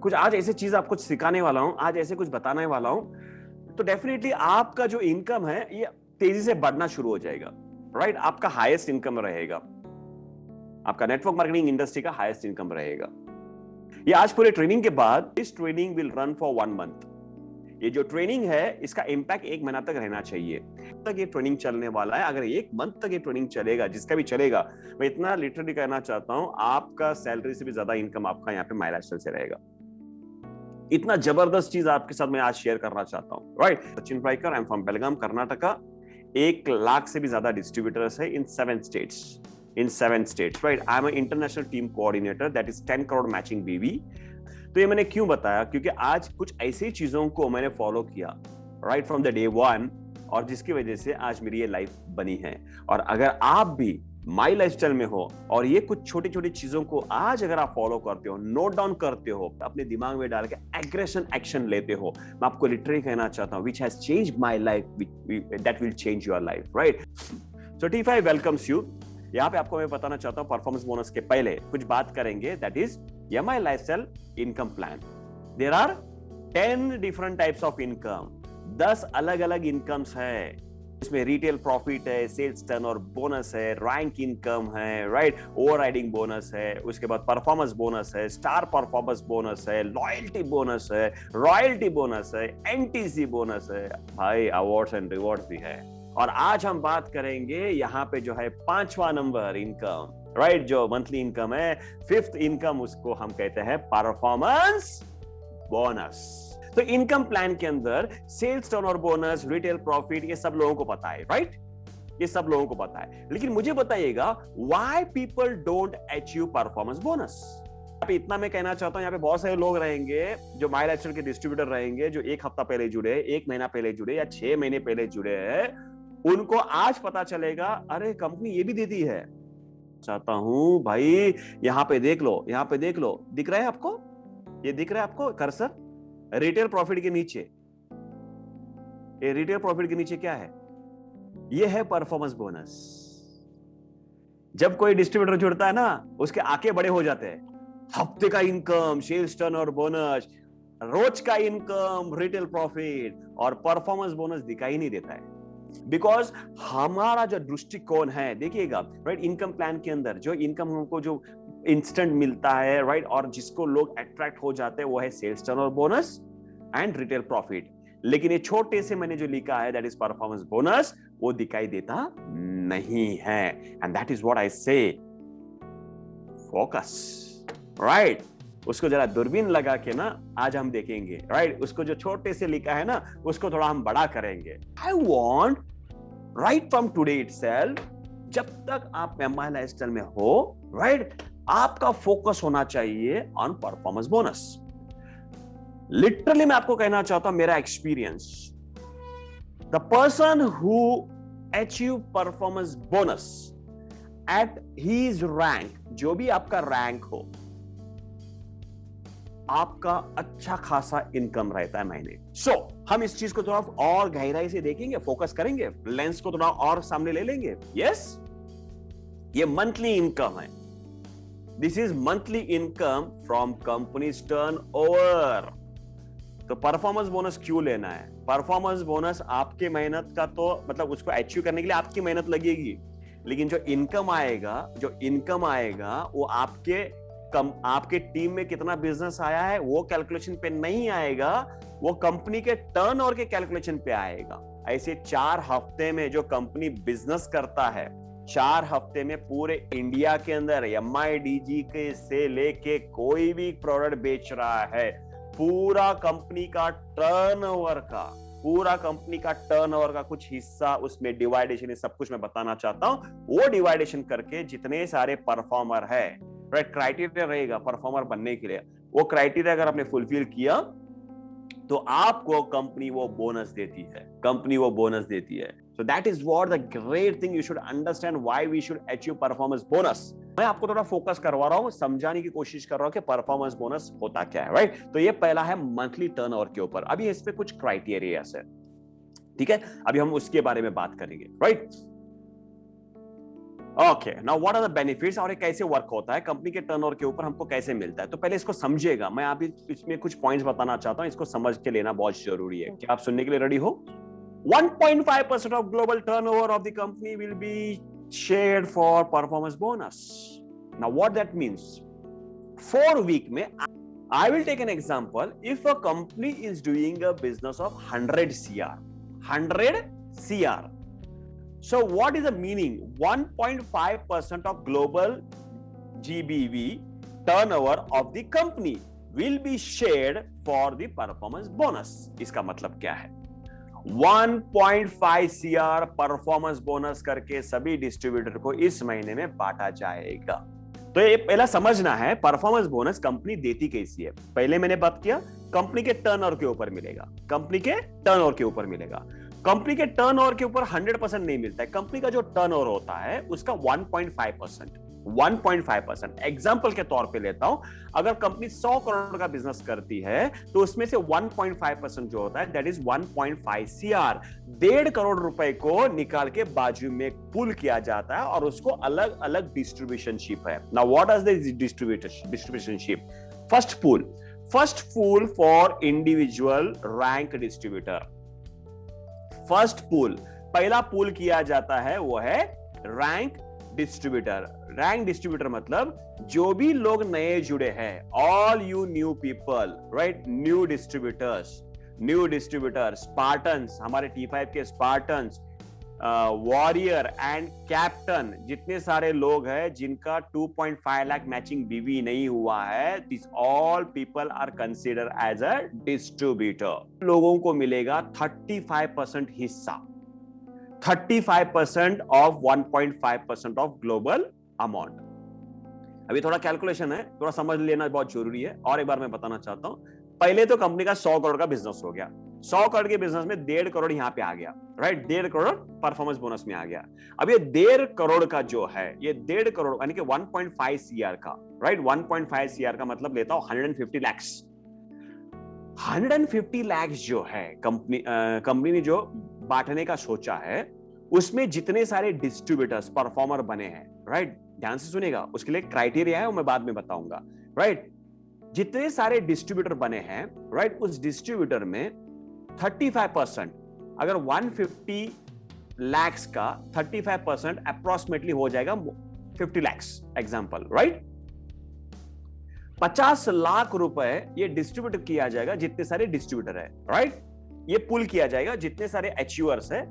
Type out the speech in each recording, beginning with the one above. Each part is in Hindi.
कुछ आज ऐसे चीज आपको सिखाने वाला हूं, आज ऐसे कुछ बताने वाला हूं, तो डेफिनेटली आपका जो इनकम है ये तेजी से बढ़ना शुरू हो जाएगा, राइट? आपका हाईएस्ट इनकम रहेगा, आपका नेटवर्क मार्केटिंग इंडस्ट्री का हाईएस्ट इनकम रहेगा। ये आज पूरे ट्रेनिंग के बाद, this training will run for 1 month. ये जो ट्रेनिंग है इसका इंपैक्ट 1 महीना तक रहना चाहिए, तक ये ट्रेनिंग चलने वाला है। अगर 1 मंथ तक ये ट्रेनिंग चलेगा, जिसका भी चलेगा, मैं इतना लिटरली कहना चाहता हूं, आपका सैलरी से भी ज्यादा इनकम आपका यहाँ पे माई लाइफस्टाइल से रहेगा। इतना जबरदस्त चीज आपके साथ मैं आज शेयर करना चाहता हूं, right? Sachin Paikar, I am from Belgaum, Karnataka. 1 lakh से भी ज्यादा डिस्ट्रीब्यूटर्स है in 7 states, right? I am international team coordinator, that is 10 crore matching BV. तो ये मैंने क्यों बताया? क्योंकि आज कुछ ऐसी चीजों को मैंने फॉलो किया राइट फ्रॉम द डे 1, और जिसकी वजह से आज मेरी ये लाइफ बनी है। और अगर आप भी माई लाइफस्टाइल में हो और ये कुछ छोटी छोटी चीजों को आज अगर आप फॉलो करते हो, नोट डाउन करते हो, अपने दिमाग में डाल के एग्रेशन एक्शन लेते हो, मैं आपको लिटरली कहना चाहता हूं, which has changed my life, that will change your life, right? So T5 welcomes you. यहाँ पे आपको मैं बताना चाहता हूँ, परफॉर्मेंस बोनस के पहले कुछ बात करेंगे, that is MI lifestyle income plan. There are 10 different types of income, 10 अलग अलग इनकम्स है। इसमें रिटेल प्रॉफिट है, सेल्स टर्न और बोनस है, रैंक इनकम है, राइट? ओवरराइडिंग बोनस है, उसके बाद परफॉर्मेंस बोनस है, स्टार परफॉर्मेंस बोनस है, लॉयल्टी बोनस है, रॉयल्टी बोनस है, NTC बोनस है, भाई अवार्ड्स एंड रिवॉर्ड्स भी है। और आज हम बात करेंगे यहाँ पे जो है 5वां नंबर इनकम, राइट? जो मंथली इनकम है, 5th इनकम, उसको हम कहते हैं परफॉर्मेंस बोनस। तो इनकम प्लान के अंदर sales turnover bonus, retail profit, ये सब लोगों को पता है, राइट? ये सब लोगों को पता है। लेकिन मुझे बताइएगा, why people don't achieve performance bonus? इतना मैं कहना चाहता हूं, यहाँ पे बहुत सारे लोग रहेंगे जो माई लाइफस्टाइल के डिस्ट्रीब्यूटर रहेंगे, जो 1 हफ्ता पहले जुड़े, 1 महीना पहले जुड़े या 6 महीने पहले जुड़े हैं। उनको आज पता चलेगा, अरे कंपनी ये भी देती है। चाहता हूं भाई, यहाँ पे देख लो, यहाँ पे देख लो, दिख रहा है आपको? ये दिख रहा है आपको कर्सर? रिटेल प्रॉफिट के नीचे, ये रिटेल प्रॉफिट के नीचे क्या है? ये है परफॉर्मेंस बोनस। जब कोई डिस्ट्रीब्यूटर जुड़ता है ना, उसके आंखें बड़े हो जाते हैं। हफ्ते का इनकम, सेल्स टर्न और बोनस, रोज का इनकम, रिटेल प्रॉफिट और परफॉर्मेंस बोनस दिखाई नहीं देता है। बिकॉज हमारा जो दृष्टिकोण है, देखिएगा, राइट? इनकम प्लान के अंदर जो इनकम हमको जो इंस्टेंट मिलता है, राइट, और जिसको लोग अट्रैक्ट हो जाते हैं, वो है सेल्स टर्न और बोनस एंड रिटेल प्रॉफिट। लेकिन ये छोटे से मैंने जो लिखा है, दैट इज परफॉर्मेंस बोनस, वो दिखाई देता नहीं है। And that is what I से, फोकस, राइट? उसको जरा दूरबीन लगा के ना आज हम देखेंगे, राइट? उसको जो छोटे से लिखा है ना, उसको थोड़ा हम बड़ा करेंगे। I want right from today itself, जब तक आप MI लाइफस्टाइल में हो, राइट, आपका फोकस होना चाहिए ऑन परफॉर्मेंस बोनस। लिटरली मैं आपको कहना चाहता हूं, मेरा experience, the person who achieve performance bonus at his rank, जो भी आपका रैंक हो, आपका अच्छा खासा इनकम रहता है महीने। सो हम इस चीज को थोड़ा और गहराई से देखेंगे, फोकस करेंगे, लेंस को थोड़ा और सामने ले लेंगे। यस, ये मंथली इनकम है। This is monthly income from companies turnover. तो परफॉर्मेंस बोनस क्यों लेना है? परफॉर्मेंस बोनस आपके मेहनत का, तो मतलब उसको अचीव करने के लिए आपकी मेहनत लगेगी, लेकिन जो इनकम आएगा वो आपके टीम में कितना बिजनेस आया है वो कैलकुलेशन पे नहीं आएगा, वो कंपनी के टर्नओवर के कैलकुलेशन पे आएगा। ऐसे 4 हफ्ते में जो कंपनी बिजनेस करता है, 4 हफ्ते में पूरे इंडिया के अंदर MIDG के से लेके कोई भी प्रोडक्ट बेच रहा है, पूरा कंपनी का टर्नओवर का कुछ हिस्सा, उसमें डिवाइडेशन, सब कुछ मैं बताना चाहता हूं। वो डिवाइडेशन करके जितने सारे परफॉर्मर है, राइट, क्राइटेरिया रहेगा परफॉर्मर बनने के लिए, वो क्राइटेरिया अगर आपने फुलफिल किया तो आपको कंपनी वो बोनस देती है। So that is what the great thing you should understand, why we should achieve performance bonus. मैं आपको थोड़ा फोकस करवा रहा हूं, समझाने की कोशिश कर रहा हूं कि परफॉर्मेंस बोनस होता क्या है, राइट? तो ये पहला है मंथली टर्नओवर के ऊपर। अभी इस पे कुछ क्राइटेरिया है, ठीक है? अभी हम उसके बारे में बात करेंगे, right? Okay, now what are the benefits, और ये कैसे वर्क होता है, कंपनी के टर्नओवर के ऊपर हमको कैसे मिलता है। तो पहले इसको समझिएगा, मैं आप इसमें कुछ पॉइंट्स बताना चाहता हूं, इसको समझ के लेना बहुत जरूरी है। क्या आप सुनने के लिए रेडी हो? 1.5% of global turnover of the company will be shared for performance bonus. Now what that means? 4 week में I will take an example. If a company is doing a business of 100 CR, 100 CR. So what is the meaning? 1.5% of global GBV turnover of the company will be shared for the performance bonus. इसका मतलब क्या है? 1.5 CR परफॉर्मेंस बोनस करके सभी डिस्ट्रीब्यूटर को इस महीने में बांटा जाएगा। तो ये पहला समझना है, परफॉर्मेंस बोनस कंपनी देती कैसी है। पहले मैंने बात किया कंपनी के टर्नओवर के ऊपर मिलेगा, कंपनी के टर्नओवर के ऊपर मिलेगा। कंपनी के टर्नओवर के ऊपर 100% नहीं मिलता है, कंपनी का जो टर्नओवर होता है उसका 1.5%। एग्जांपल के तौर पे लेता हूं, अगर कंपनी 100 करोड़ का बिजनेस करती है तो उसमें से 1.5% जो होता है दैट इज 1.5 CR। 1.5 करोड़ रुपए को निकाल के बाजू में पूल किया जाता है और उसको अलग अलग डिस्ट्रीब्यूशनशिप है। Now what is the distributionship? First pool for individual rank distributor. First pool, पहला पूल किया जाता है वो है रैंक डिस्ट्रीब्यूटर। रैंक डिस्ट्रीब्यूटर मतलब जो भी लोग नए जुड़े हैं, all you new people, right, new distributor, Spartans, हमारे T5 के स्पार्टन्स, वॉरियर एंड कैप्टन, जितने सारे लोग हैं जिनका 2.5 लाख मैचिंग बीवी नहीं हुआ है, this all people are consider as a distributor. लोगों को मिलेगा 35% हिस्सा, 35% ऑफ 1.5% ऑफ ग्लोबल अमाउंट। अभी थोड़ा कैलकुलेशन है, थोड़ा समझ लेना बहुत जरूरी है। और एक बार मैं बताना चाहता हूं, पहले तो कंपनी का 100 करोड़ का बिजनेस हो गया, 100 करोड़ के बिजनेस में 1.5 करोड़ यहां पे आ गया, राइट, 1.5 करोड़ परफॉर्मेंस बोनस में आ गया। अब ये 1.5 करोड़ का जो है, ये 1.5 करोड़ यानी कि 1.5 CR का, राइट, 1.5 CR का मतलब लेता हूं 150 lakhs। 150 lakhs जो है कंपनी ने जो बांटने का सोचा है, उसमें जितने सारे डिस्ट्रीब्यूटर्स परफॉर्मर बने हैं, राइट, ध्यान से सुनेगा, उसके लिए क्राइटेरिया है वो मैं बाद में बताऊंगा, राइट। जितने सारे डिस्ट्रीब्यूटर बने हैं, राइट, उस डिस्ट्रीब्यूटर में 35%, अगर 150 lakhs का 35% अप्रोक्सीमेटली हो जाएगा 50 lakhs एग्जांपल, राइट। 50 लाख रुपए ये डिस्ट्रीब्यूट किया जाएगा जितने सारे डिस्ट्रीब्यूटर है, राइट, ये पुल किया जाएगा जितने सारे एचयूअर्स है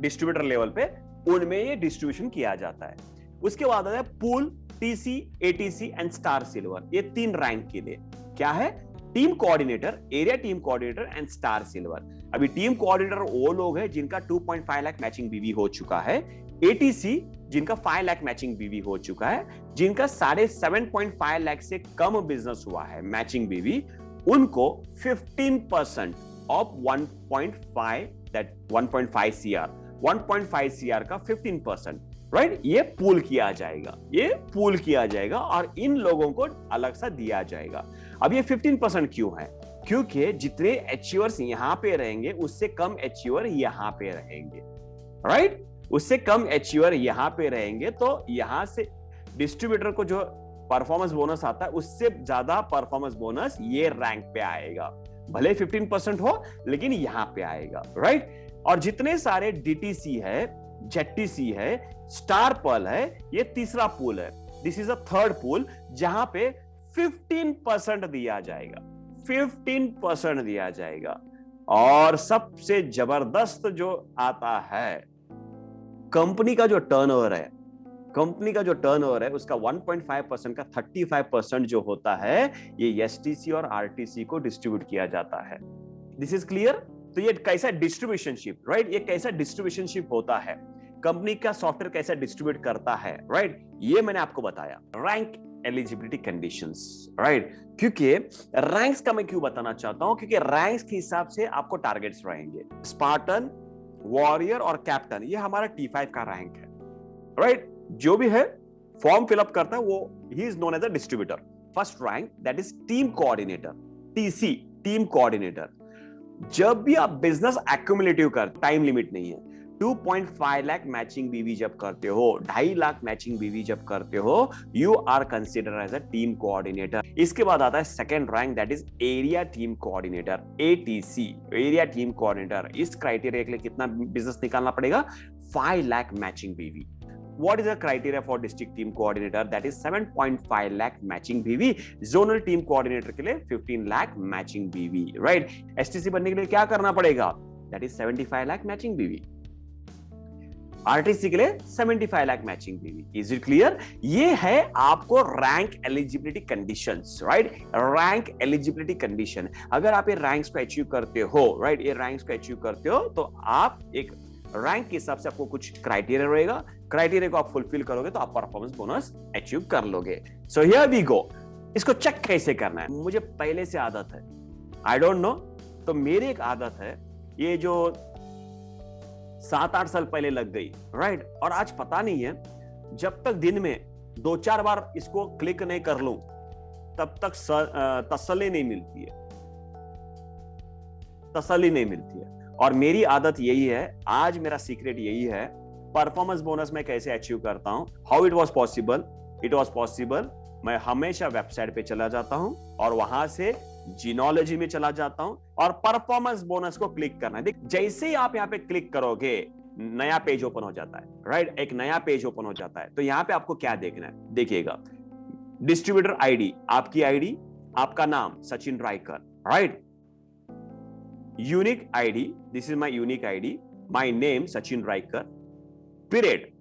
डिस्ट्रीब्यूटर लेवल पे, उनमें ये डिस्ट्रीब्यूशन किया जाता है। उसके बाद आता है pool, TC, ATC and star silver. ये 3 रैंक के लिए क्या है? Team coordinator, area team coordinator and star silver. अभी टीम कोऑर्डिनेटर वो लोग हैं जिनका 2.5 लाख मैचिंग बीवी हो चुका है, एटीसी जिनका 5 लाख मैचिंग बीवी हो चुका है, जिनका 7.5 लाख से कम बिजनेस हुआ है मैचिंग बीवी, उनको 15% ऑफ 1.5 दैट 1.5 CR, 1.5 CR का 15%, राइट, ये पूल किया जाएगा और इन लोगों को अलग सा दिया जाएगा। अब ये 15% क्यों है? क्योंकि जितने एचयूअर्स यहां पे रहेंगे उससे कम एचयूअर यहां पे रहेंगे, राइट, उससे कम एचयूअर यहां पे रहेंगे, तो यहां से डिस्ट्रीब्यूटर को जो परफॉर्मेंस बोनस आता है उससे ज्यादा परफॉर्मेंस बोनस ये रैंक पे आएगा, भले 15% हो लेकिन यहां पे आएगा, राइट। और जितने सारे डीटीसी है, जेटीसी है, स्टार पर्ल है, ये तीसरा पूल है, this is a third pool, जहां पे 15% दिया जाएगा, 15% दिया जाएगा। और सबसे जबरदस्त जो आता है, कंपनी का जो टर्नओवर है उसका 1.5% का 35% जो होता है ये एसटीसी और आरटीसी को डिस्ट्रीब्यूट किया जाता है। This is clear? तो ये कैसा डिस्ट्रीब्यूशनशिप, राइट, ये कैसा डिस्ट्रीब्यूशनशिप होता है, कंपनी का सॉफ्टवेयर कैसा डिस्ट्रीब्यूट करता है, राइट, ये मैंने आपको बताया। रैंक एलिजिबिलिटी कंडीशंस, राइट, क्योंकि रैंक्स का मैं क्यों बताना चाहता हूं, क्योंकि रैंक्स के हिसाब से आपको टारगेट्स रहेंगे। स्पार्टन, वॉरियर और कैप्टन, ये हमारा T5 का रैंक है, राइट, जो भी है फॉर्म फिलअप करता है वो ही is known as a distributor. First rank that is team coordinator, TC, team coordinator. जब भी आप बिजनेस एक्यूमुलेटिव कर, टाइम लिमिट नहीं है, 2.5 लाख मैचिंग बीवी जब करते हो, 2.5 लाख मैचिंग बीवी जब करते हो, you are consider as a team coordinator. इसके बाद आता है second rank, that is area team coordinator, ATC, area team coordinator. इस क्राइटेरिया के लिए कितना बिजनेस निकालना पड़ेगा? 5 lakh matching BV. What is the criteria for district team coordinator? That is 7.5 lakh matching BV. Zonal team coordinator के लिए 15 lakh matching BV. Right? STC बनने के लिए क्या करना पड़ेगा? That is 75 lakh matching BV. RTC के लिए 75 लाख मैचिंग बीवी। Is it clear? ये है आपको rank eligibility conditions, right? Rank eligibility condition. अगर आप ये रैंक्स को अचीव करते हो, राइट, ये रैंक्स को अचीव करते हो, तो आप एक रैंक के हिसाब से आपको कुछ क्राइटेरिया रहेगा, क्राइटेरिया को आप फुलफिल करोगे तो आप परफॉर्मेंस बोनस अचीव कर लोगे। So here we go. इसको चेक कैसे करना है? मुझे पहले से आदत है, आई डोंट नो, तो मेरी एक आदत है, ये जो 7-8 साल पहले लग गई, राइट, और आज पता नहीं है, जब तक दिन में 2-4 बार इसको क्लिक नहीं कर लूं तब तक तसल्ली नहीं मिलती है, तसल्ली नहीं मिलती है। और मेरी आदत यही है, आज मेरा सीक्रेट यही है, परफॉर्मेंस बोनस मैं कैसे अचीव करता हूं। How it was possible? It was possible, मैं हमेशा वेबसाइट पे चला जाता हूं और वहां से जीनोलॉजी में चला जाता हूं और परफॉर्मेंस बोनस को क्लिक करना है। देख, जैसे ही आप यहां पे क्लिक करोगे नया पेज ओपन हो जाता है, राइट, एक नया पेज ओपन हो जाता है। तो यहां पे आपको क्या देखना है? देखिएगा, डिस्ट्रीब्यूटर आईडी, आपकी आईडी, आपका नाम Sachin Raikar, right, unique ID, this is my unique ID, my name Sachin Raikar, period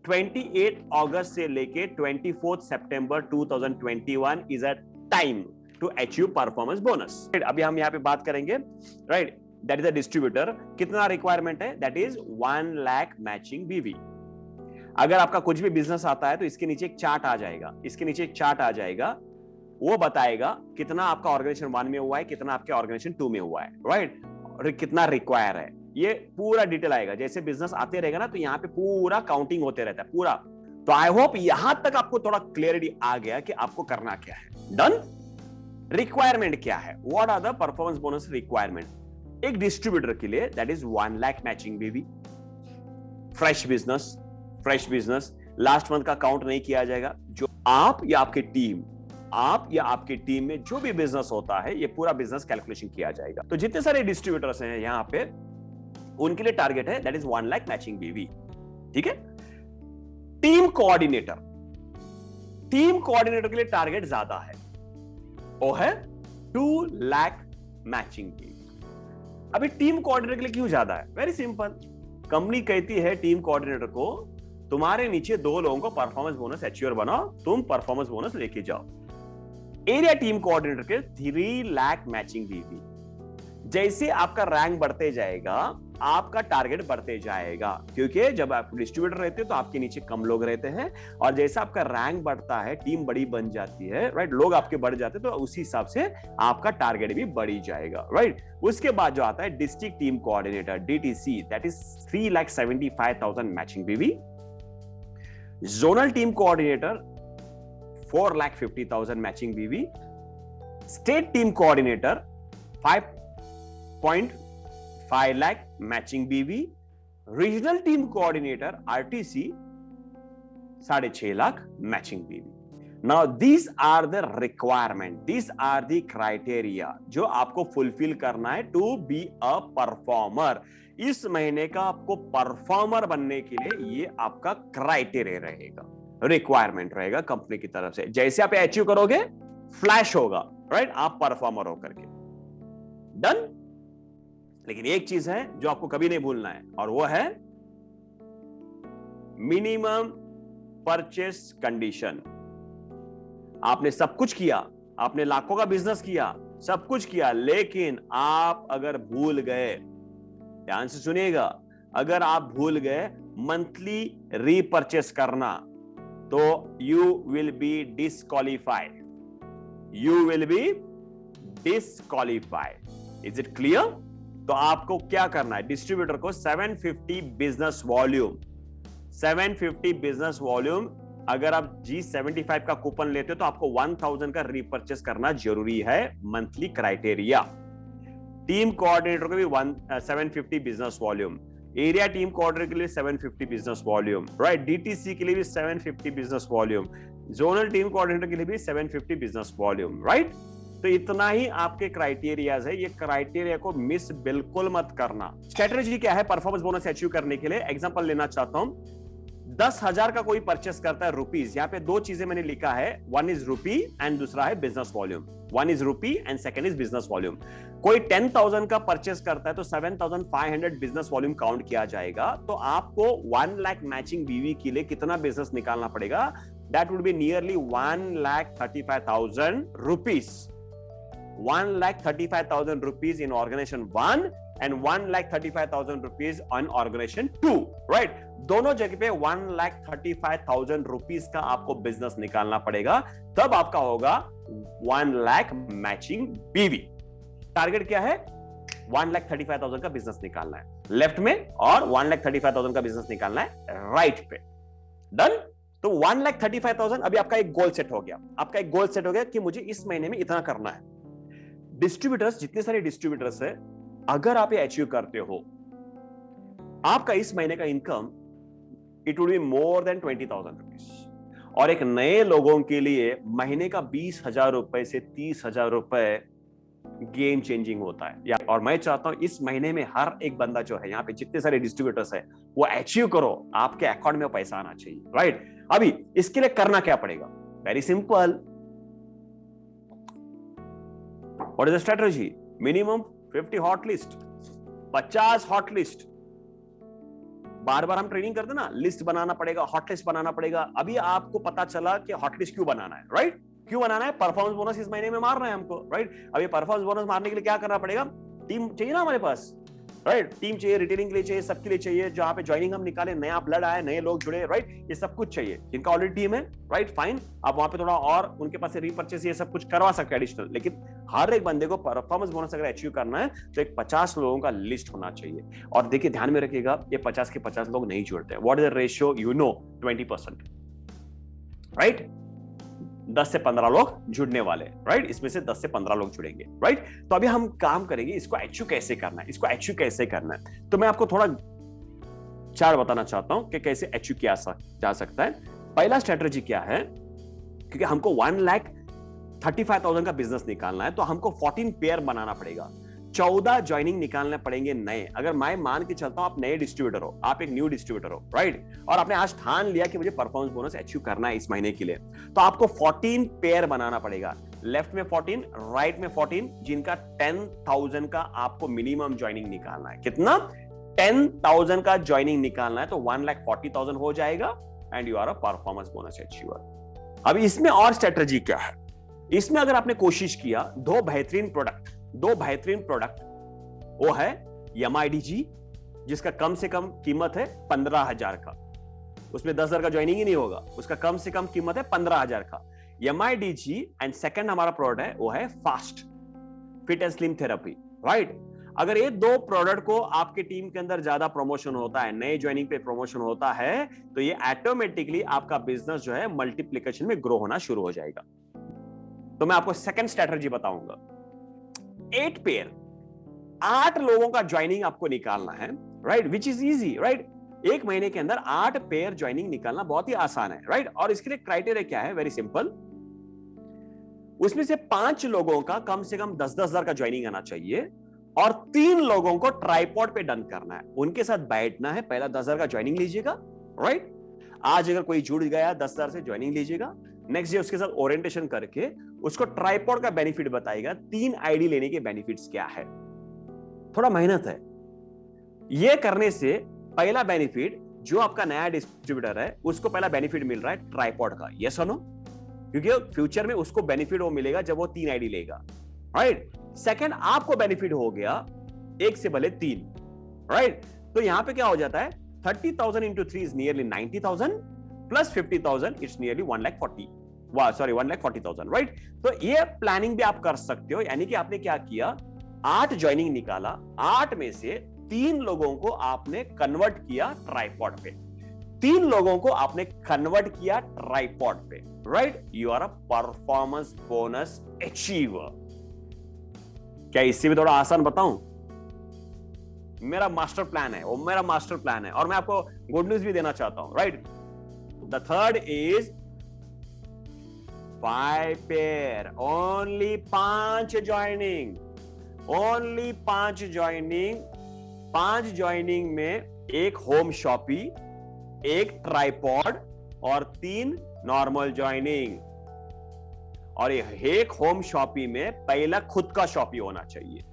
28 अगस्त से लेके 24 सितंबर 2021 is a time to achieve performance bonus. अभी हम यहाँ पे बात करेंगे, right, that is a distributor. कितना रिक्वायरमेंट है? That is 1 lakh matching BV. अगर आपका कुछ भी बिजनेस आता है तो इसके नीचे एक चार्ट आ जाएगा, इसके नीचे एक चार्ट आ जाएगा, वो बताएगा कितना आपका ऑर्गेनाइजेशन 1 में हुआ है, कितना आपके ऑर्गेनाइजेशन 2 में हुआ है, राइट, और कितना रिक्वायर है, ये पूरा डिटेल आएगा। जैसे बिजनेस आते रहेगा ना, तो यहाँ पे पूरा काउंटिंग होते रहता है पूरा। तो आई होप यहां तक आपको थोड़ा क्लियरिटी आ गया कि आपको करना क्या है। डन? रिक्वायरमेंट क्या है? What are the performance bonus requirement एक डिस्ट्रीब्यूटर के लिए? That is 1 lakh matching BV. Fresh business, fresh business, last month का काउंट नहीं किया जाएगा। जो आप या आपकी टीम, आप या आपकी टीम में जो भी बिजनेस होता है, ये पूरा बिजनेस कैलकुलेशन किया जाएगा। तो जितने सारे डिस्ट्रीब्यूटर्स हैं यहां पे, उनके लिए टारगेट है दैट इज 1 लाख मैचिंग बीवी। ठीक है? टीम कोऑर्डिनेटर, टीम कोऑर्डिनेटर के लिए टारगेट ज्यादा है, वो है 2 लाख मैचिंग बीवी। अभी टीम कोऑर्डिनेटर के लिए क्यों ज्यादा है? वेरी सिंपल, कंपनी कहती है टीम कोऑर्डिनेटर को, तुम्हारे नीचे 2 लोगों को परफॉर्मेंस बोनस अचीवर बनाओ, तुम परफॉर्मेंस बोनस लेके जाओ। एरिया टीम कोऑर्डिनेटर के 3 लाख मैचिंग बीवी। जैसे आपका रैंक बढ़ते जाएगा, आपका टारगेट बढ़ते जाएगा, क्योंकि जब आप डिस्ट्रीब्यूटर रहते हो तो आपके नीचे कम लोग रहते हैं, और जैसा आपका रैंक बढ़ता है, टीम बड़ी बन जाती है, राइट, लोग आपके बढ़ जाते हैं, तो उसी हिसाब से आपका टारगेट भी बढ़ी जाएगा, राइट। उसके बाद जो आता है district team coordinator, DTC, that is 3,75,000 matching BV. Zonal team coordinator 4,50,000 matching BV. State team coordinator 5.5 lakh matching BV. Regional team coordinator RTC 6.5 lakh matching BV. Now these are the requirement, these are the criteria जो आपको फुलफिल करना है टू बी अ परफॉर्मर। इस महीने का आपको परफॉर्मर बनने के लिए ये आपका क्राइटेरिया रहेगा, रिक्वायरमेंट रहेगा कंपनी की तरफ से। जैसे आप अचीव करोगे, फ्लैश होगा, राइट, आप परफॉर्मर हो करके। डन? लेकिन एक चीज है जो आपको कभी नहीं भूलना है, और वो है मिनिमम परचेस कंडीशन। आपने सब कुछ किया, आपने लाखों का बिजनेस किया, सब कुछ किया, लेकिन आप अगर भूल गए, ध्यान से सुनिएगा, अगर आप भूल गए मंथली रीपरचेस करना, तो you will be disqualified, you will be disqualified. Is it clear? तो आपको क्या करना है? डिस्ट्रीब्यूटर को 750 बिजनेस वॉल्यूम, 750 बिजनेस वॉल्यूम, अगर आप G75 का कूपन लेते हो तो आपको 1000 का रीपरचेस करना जरूरी है, मंथली क्राइटेरिया। टीम कोऑर्डिनेटर को भी 750 business volume. Area team coordinator के लिए 750 बिजनेस वॉल्यूम, राइट। डीटीसी के लिए भी 750 business volume, zonal team coordinator के लिए भी 750 बिजनेस वॉल्यूम, राइट। तो इतना ही आपके क्राइटेरियाज है, ये क्राइटेरिया को मिस बिल्कुल मत करना। स्ट्रेटजी क्या है परफॉर्मेंस बोनस अचीव करने के लिए? एग्जांपल लेना चाहता हूं, 10,000 का कोई परचेस करता है रुपीज, यहाँ पे दो चीजें मैंने लिखा है, वन इज रूपी एंड दूसरा है business volume. One is rupee and second is business volume. कोई 10,000 का परचेस करता है तो 7,500 बिजनेस वॉल्यूम काउंट किया जाएगा। तो आपको 1 लाख मैचिंग बीवी के लिए कितना बिजनेस निकालना पड़ेगा? That would be nearly 1,35,000 rupees. 1,35,000 rupees in organisation 1 and 1,35,000 rupees on organization 2, right? दोनों जगह पे 1,35,000 रुपीज का आपको बिजनेस निकालना पड़ेगा, तब आपका होगा 1 लाख मैचिंग बीवी। टारगेट क्या है? 1,35,000 का बिजनेस निकालना है लेफ्ट में और 1,35,000 का बिजनेस निकालना है राइट पे। डन? तो 1,35,000 अभी आपका एक गोल सेट हो गया। आपका एक गोल सेट हो गया कि मुझे इस महीने में इतना करना है। डिस्ट्रीब्यूटर्स, जितने सारे डिस्ट्रीब्यूटर्स है, अगर आप ये अचीव करते हो, आपका इस महीने का income it would be more than 20,000 rupees. और एक नए लोगों के लिए महीने का 20,000 रुपए से 30,000 रुपए गेम चेंजिंग होता है। और मैं चाहता हूं इस महीने में हर एक बंदा जो है, यहाँ पे जितने सारे डिस्ट्रीब्यूटर्स है, वो अचीव करो। आपके अकाउंट में पैसा आना चाहिए, राइट। अभी इसके लिए करना क्या पड़ेगा? Very simple. What is the strategy? Minimum 50 hot list, 50 hot list. बार बार हम ट्रेनिंग करते ना, लिस्ट बनाना पड़ेगा, हॉट लिस्ट बनाना पड़ेगा। अभी आपको पता चला कि हॉट लिस्ट क्यों बनाना है, राइट? क्यों बनाना है? परफॉर्मेंस बोनस इस महीने में मारना है हमको, राइट? अभी परफॉर्मेंस बोनस मारने के लिए क्या करना पड़ेगा? टीम चाहिए ना हमारे पास, राइट? टीम चाहिए, रिटेलिंग के लिए चाहिए, सबके लिए चाहिए। जहां पे ज्वाइनिंग हम निकाले, नया ब्लड आए, नए लोग जुड़े, राइट? ये सब कुछ चाहिए। जिनका ऑलरेडी टीम है, राइट, फाइन, आप वहां पे थोड़ा और उनके पास से रीपरचेस ये सब कुछ करवा सकते हैं एडिशनल। लेकिन हर एक बंदे को परफॉर्मेंस बोनस अगर अचीव करना है तो एक 50 लोगों का लिस्ट होना चाहिए। और देखिए, ध्यान में रखिएगा, ये 50 के 50 लोग नहीं जुड़ते। What is the ratio? You know, 20%, right? 10 से 15 लोग जुड़ने वाले, राइट? इसमें से 10 से 15 लोग जुड़ेंगे, राइट? तो अभी हम काम करेंगे, इसको अचीव कैसे करना है, इसको अचीव कैसे करना है। तो मैं आपको थोड़ा चार्ट बताना चाहता हूं कि कैसे अचीव किया जा सकता है। पहला स्ट्रेटजी क्या है? क्योंकि हमको 1,35,000 का बिजनेस निकालना है, तो हमको 14 पेयर बनाना पड़ेगा। 14 ज्वाइनिंग निकालने पड़ेंगे नए। अगर मैं मान के चलता हूं आप नए डिस्ट्रीब्यूटर हो, आप एक न्यू डिस्ट्रीब्यूटर हो, राइट? और आपने आज ठान लिया कि मुझे परफॉर्मेंस बोनस अचीव करना है इस महीने के लिए, तो आपको 14 पेयर बनाना पड़ेगा। लेफ्ट में 14, राइट में 14, जिनका 10,000 का आपको मिनिमम ज्वाइनिंग निकालना है। कितना? 10,000 का ज्वाइनिंग निकालना है, तो 1,40,000 हो जाएगा and you are a performance bonus achiever. अब इसमें और स्ट्रेटजी क्या है? इसमें अगर आपने कोशिश किया, दो बेहतरीन प्रोडक्ट, वो है MIDG, जिसका कम से कम कीमत है 15,000 का। उसमें 10,000 का ज्वाइनिंग ही नहीं होगा, उसका कम से कम कीमत है 15,000 का MIDG। एंड सेकंड हमारा प्रोडक्ट है, वो है fast fit and slim therapy, right? अगर ये दो प्रोडक्ट को आपके टीम के अंदर ज्यादा प्रमोशन होता है, नए ज्वाइनिंग पे प्रमोशन होता है, तो ये ऑटोमेटिकली आपका बिजनेस जो है मल्टीप्लिकेशन में ग्रो होना शुरू हो जाएगा। तो मैं आपको सेकंड स्ट्रेटजी बताऊंगा। 8 पेयर, 8 लोगों का ज्वाइनिंग आपको निकालना है, right? Which is easy, right? एक महीने के अंदर 8 पेयर ज्वाइनिंग निकालना बहुत ही आसान है, राइट? और इसके लिए क्राइटेरिया क्या है? Very simple. उसमें से 5 लोगों का कम से कम 10,000 का ज्वाइनिंग आना चाहिए और 3 लोगों को ट्राइपॉड पे डन करना है। उनके साथ बैठना है, पहला 10,000 का ज्वाइनिंग लीजिएगा, राइट? आज अगर कोई जुड़ गया 10,000 से, ज्वाइनिंग लीजिएगा। नेक्स्ट डे उसके साथ ओरिएंटेशन करके उसको ट्राइपॉड का बेनिफिट बताएगा, 3 आईडी लेने के बेनिफिट्स क्या है। थोड़ा मेहनत है। ये करने से पहला बेनिफिट, जो आपका नया डिस्ट्रीब्यूटर है उसको पहला बेनिफिट मिल रहा है ट्राइपॉड का, यस और नो? क्योंकि फ्यूचर में उसको बेनिफिट वो मिलेगा जब वो 3 आईडी लेगा, राइट? सेकंड, आपको बेनिफिट हो गया 1 से भले 3, राइट? तो यहां पे क्या हो जाता है? 30,000 into 3 is nearly 90,000 plus 50,000 it's nearly 1,40,000, right? तो ये प्लानिंग भी आप कर सकते हो। यानी कि आपने क्या किया? 8 ज्वाइनिंग निकाला, 8 में से 3 लोगों को आपने कन्वर्ट किया ट्राइपॉड पे, 3 लोगों को आपने कन्वर्ट किया ट्राइपॉड पे, right? You are a performance bonus achiever. क्या इससे भी थोड़ा आसान बताऊं? मेरा मास्टर प्लान है, वो मेरा मास्टर प्लान है। और मैं आपको गुड न्यूज भी देना चाहता हूं, right? The third is 5 pair, only 5 joining, only 5 joining. 5 joining में एक होम शॉपी, एक ट्राइपॉड और 3 नॉर्मल ज्वाइनिंग। और एक होम शॉपी में पहला खुद का शॉपी होना चाहिए।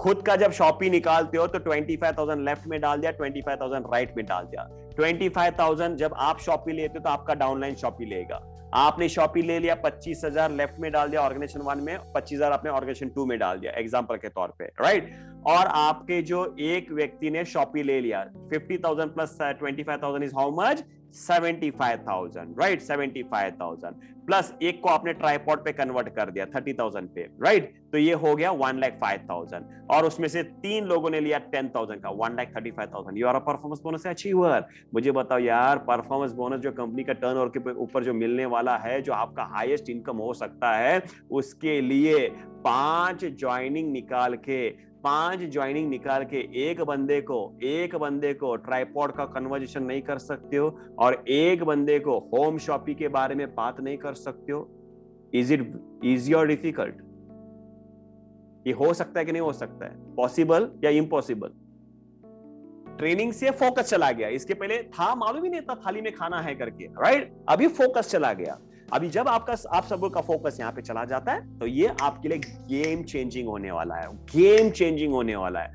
खुद का जब शॉपी निकालते हो तो 25,000 लेफ्ट में डाल दिया, 25,000 राइट में डाल दिया। 25,000 जब आप शॉपी लेते हो तो आपका डाउनलाइन शॉपी लेगा। आपने शॉपी ले लिया, 25,000 लेफ्ट में डाल दिया ऑर्गेनाइजेशन 1 में, 25,000 आपने ऑर्गेनाइजेशन 2 में डाल दिया, एग्जांपल के तौर पे, राइट? और आपके जो एक व्यक्ति ने शॉपी ले लिया, 50,000 plus 25,000 is how much? 75,000, right? 75,000 plus एक को आपने ट्राइपॉड पे कन्वर्ट कर दिया 30,000 पे, राइट? तो ये हो गया 1,05,000। और उसमें से 3 लोगों ने लिया 10,000 का, 1,35,000। You are a performance bonus achiever. मुझे बताओ यार, परफॉर्मेंस बोनस जो कंपनी का टर्नओवर के ऊपर जो मिलने वाला है, जो आपका हाईएस्ट इनकम हो सकता है, उसके लिए 5 ज्वाइनिंग निकाल के एक बंदे को ट्राइपॉड का कन्वर्जेशन नहीं कर सकते हो और एक बंदे को होम शॉपी के बारे में बात नहीं कर सकते हो। इज इट इजी और डिफिकल्ट? ये हो सकता है कि नहीं हो सकता है? पॉसिबल या इम्पॉसिबल? ट्रेनिंग से फोकस चला गया। इसके पहले था मालूम ही नहीं था थाली में खाना है करके, राइट? अभी फोकस चला गया। अभी जब आप सबका फोकस यहाँ पे चला जाता है तो ये आपके लिए गेम चेंजिंग होने वाला है, गेम चेंजिंग होने वाला है।